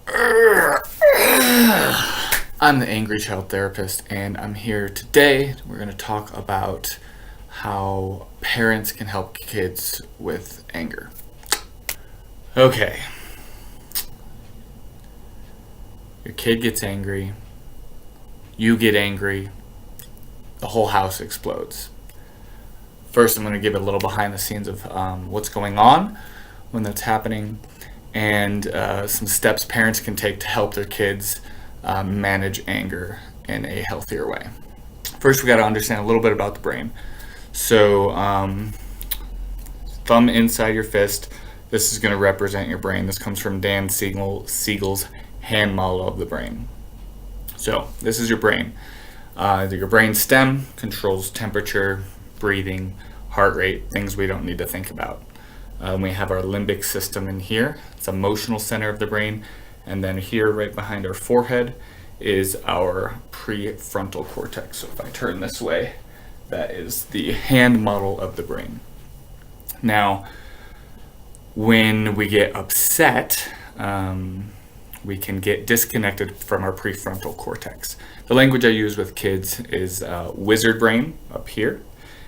I'm the Angry Child Therapist, and I'm here today. We're going to talk about how parents can help kids with anger. Okay, your kid gets angry, you get angry, the whole house explodes. First, I'm going to give a little behind the scenes of what's going on when that's happening, and some steps parents can take to help their kids manage anger in a healthier way. First, we got to understand a little bit about the brain. So, thumb inside your fist. This is going to represent your brain. This comes from Dan Siegel's hand model of the brain. So, this is your brain. Your brain stem controls temperature, breathing, heart rate, things we don't need to think about. We have our limbic system in here. It's emotional center of the brain. And then here, right behind our forehead, is our prefrontal cortex. So if I turn this way, that is the hand model of the brain. Now, when we get upset, we can get disconnected from our prefrontal cortex. The language I use with kids is wizard brain up here,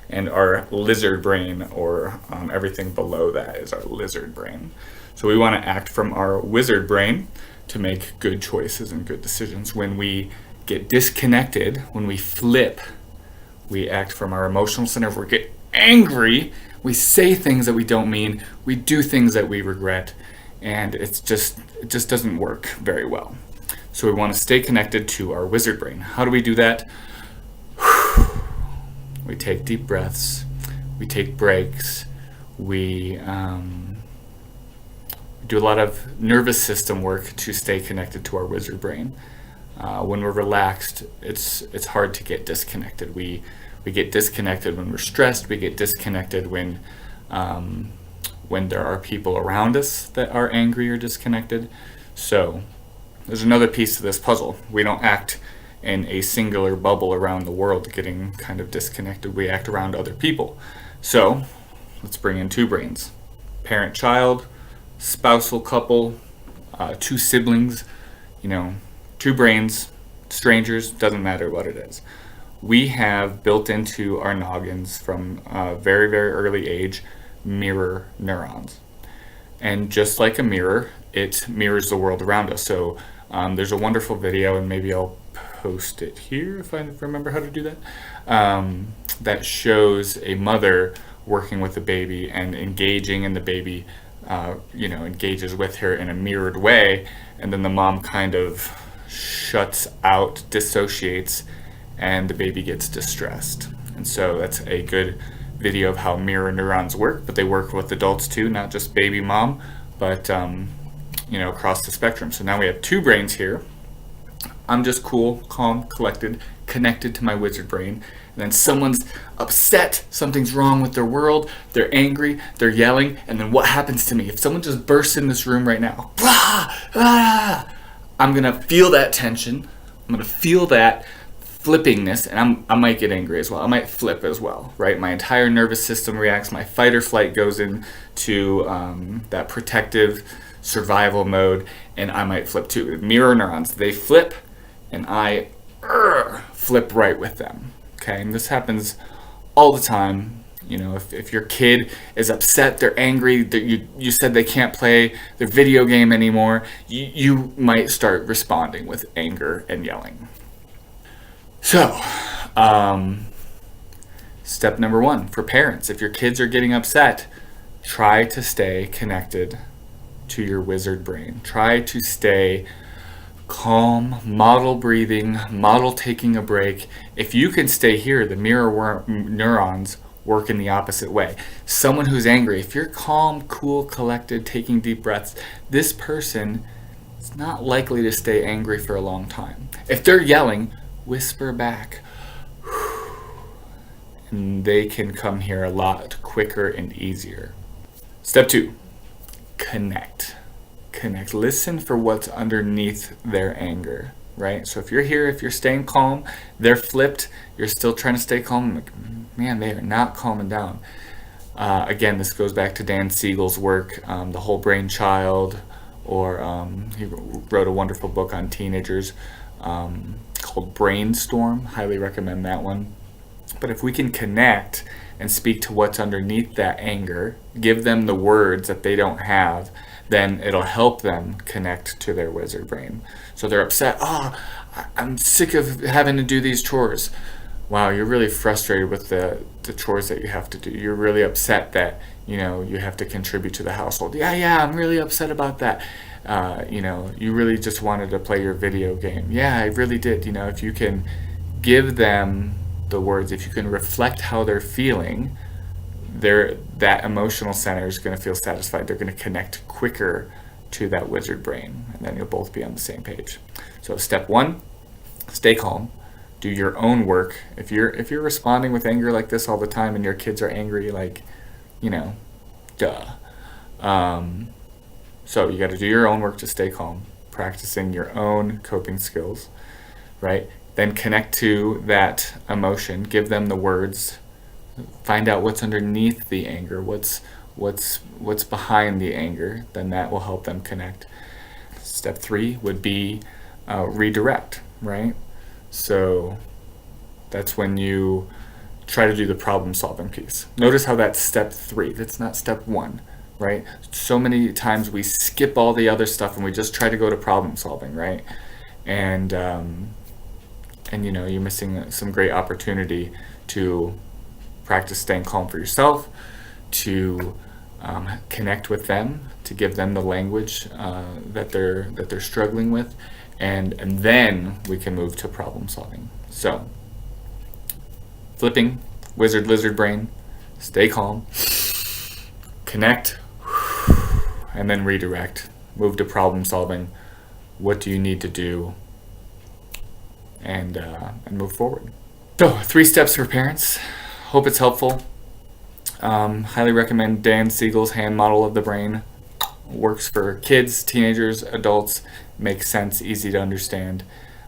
and our lizard brain, or everything below that, is our lizard brain. So we want to act from our wizard brain to make good choices and good decisions. When we get disconnected, when we flip, we act from our emotional center. If we get angry, we say things that we don't mean, we do things that we regret, and it just doesn't work very well. So we want to stay connected to our wizard brain. How do we do that? We take deep breaths, we take breaks, we do a lot of nervous system work to stay connected to our wizard brain. When we're relaxed, it's hard to get disconnected. We get disconnected when we're stressed. We get disconnected when there are people around us that are angry or disconnected. So there's another piece to this puzzle. We don't act in a singular bubble around the world getting kind of disconnected. We act around other people. So let's bring in two brains. Parent-child, spousal couple, two siblings, two brains, strangers, doesn't matter what it is. We have built into our noggins from a very, very early age mirror neurons. And just like a mirror, it mirrors the world around us. So there's a wonderful video, and maybe I'll post it here if I remember how to do that, that shows a mother working with a baby and engaging in the baby, engages with her in a mirrored way, and then the mom kind of shuts out, dissociates, and the baby gets distressed. And so that's a good video of how mirror neurons work, but they work with adults too, not just baby mom, but across the spectrum. So now we have two brains here. I'm just cool, calm, collected, connected to my wizard brain. And then someone's upset, something's wrong with their world, they're angry, they're yelling, and then what happens to me? If someone just bursts in this room right now, I'm gonna feel that tension, I'm gonna feel that flippingness, and I might get angry as well. I might flip as well, right? My entire nervous system reacts, my fight or flight goes into that protective survival mode, and I might flip too. Mirror neurons, they flip, and I flip right with them. Okay, and this happens all the time. If your kid is upset, they're angry, that you said they can't play their video game anymore, you might start responding with anger and yelling. So, step number one for parents: if your kids are getting upset, try to stay connected to your wizard brain. Try to stay calm, model breathing, model taking a break. If you can stay here, the mirror neurons work in the opposite way. Someone who's angry, if you're calm, cool, collected, taking deep breaths, this person is not likely to stay angry for a long time. If they're yelling, whisper back, and they can come here a lot quicker and easier. Step two, connect. Listen for what's underneath their anger, right? So if you're here, if you're staying calm, they're flipped, you're still trying to stay calm, like, man, they are not calming down. Again, this goes back to Dan Siegel's work, the whole brain child, or he wrote a wonderful book on teenagers called Brainstorm. Highly recommend that one. But if we can connect and speak to what's underneath that anger, give them the words that they don't have, then it'll help them connect to their wizard brain. So they're upset. Oh, I'm sick of having to do these chores. Wow, you're really frustrated with the chores that you have to do. You're really upset that, you have to contribute to the household. Yeah, I'm really upset about that. You really just wanted to play your video game. Yeah, I really did. If you can give them the words, if you can reflect how they're feeling, that emotional center is going to feel satisfied. They're going to connect quicker to that wizard brain, and then you'll both be on the same page. So step 1, stay calm. Do your own work. If you're responding with anger like this all the time, and your kids are angry, duh. So you got to do your own work to stay calm, practicing your own coping skills, right? Then connect to that emotion, give them the words, find out what's underneath the anger, what's behind the anger, then that will help them connect. Step 3 would be redirect, right? So that's when you try to do the problem solving piece. Notice how that's step 3, that's not step 1, right? So many times we skip all the other stuff and we just try to go to problem solving, right? And you're missing some great opportunity to practice staying calm for yourself, to connect with them, to give them the language that they're struggling with, and then we can move to problem solving. So, flipping wizard lizard brain, stay calm, connect, and then redirect. Move to problem solving. What do you need to do? And move forward. So 3 steps for parents. Hope it's helpful. Highly recommend Dan Siegel's hand model of the brain. Works for kids, teenagers, adults. Makes sense, easy to understand.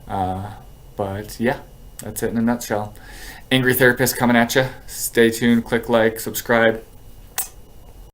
But yeah, that's it in a nutshell. Angry Therapist coming at you. Stay tuned, click like, subscribe.